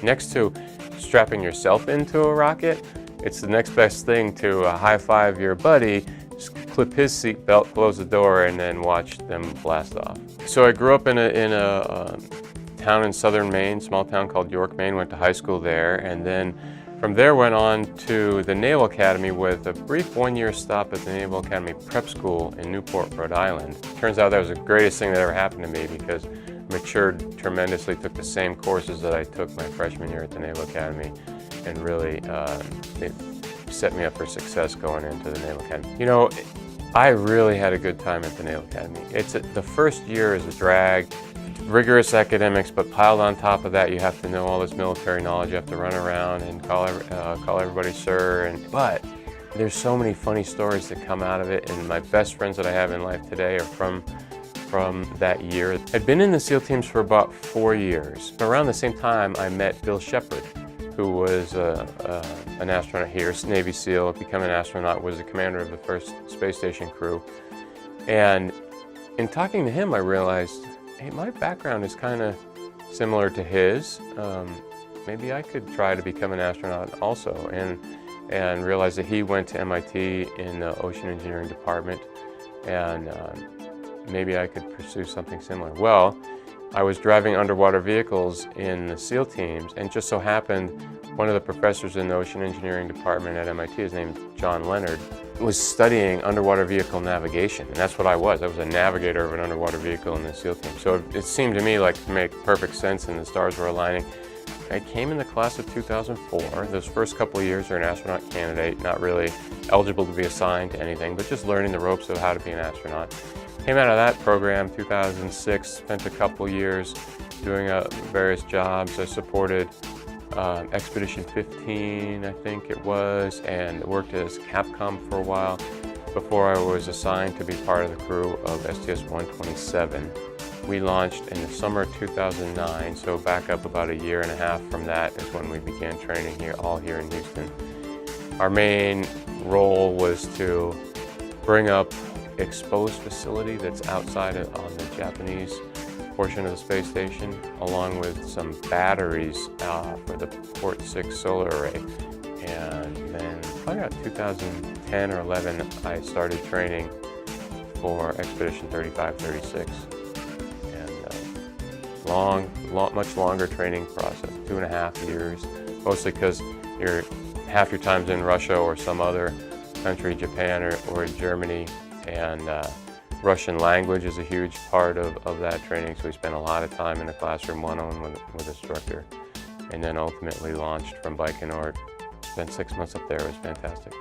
Next to strapping yourself into a rocket, it's the next best thing to high-five your buddy, just clip his seat belt, close the door, and then watch them blast off. So I grew up in a town in southern Maine, small town called York, Maine, went to high school there, and then from there went on to the Naval Academy with a brief one-year stop at the Naval Academy Prep School in Newport, Rhode Island. Turns out that was the greatest thing that ever happened to me because I matured tremendously, took the same courses that I took my freshman year at the Naval Academy, and really it set me up for success going into the Naval Academy. You know, I really had a good time at the Naval Academy. The first year is a drag, rigorous academics, but piled on top of that, you have to know all this military knowledge. You have to run around and call everybody sir. But there's so many funny stories that come out of it, and my best friends that I have in life today are from that year. I'd been in the SEAL teams for about 4 years. Around the same time, I met Bill Shepard, who was an astronaut here, Navy SEAL, become an astronaut, was the commander of the first space station crew. And in talking to him, I realized, hey, my background is kind of similar to his. Maybe I could try to become an astronaut also, and realized that he went to MIT in the ocean engineering department, and maybe I could pursue something similar. Well, I was driving underwater vehicles in the SEAL teams, and just so happened one of the professors in the ocean engineering department at MIT, his name is John Leonard, was studying underwater vehicle navigation, and that's what I was. I was a navigator of an underwater vehicle in the SEAL team. So it seemed to me like to make perfect sense, and the stars were aligning. I came in the class of 2004. Those first couple of years are an astronaut candidate, not really eligible to be assigned to anything, but just learning the ropes of how to be an astronaut. Came out of that program 2006, spent a couple years doing various jobs. I supported Expedition 15, I think it was, and worked as Capcom for a while before I was assigned to be part of the crew of STS-127. We launched in the summer of 2009, so back up about a year and a half from that is when we began training here, all here in Houston. Our main role was to bring up exposed facility that's outside on the Japanese portion of the space station, along with some batteries for the Port 6 solar array. And then probably about 2010 or 11, I started training for Expedition 35-36. And much longer training process, 2.5 years, mostly because half your time's in Russia or some other country, Japan or Germany, and Russian language is a huge part of that training, so we spent a lot of time in the classroom one-on-one with instructor, and then ultimately launched from Baikonur. Spent 6 months up there. It was fantastic.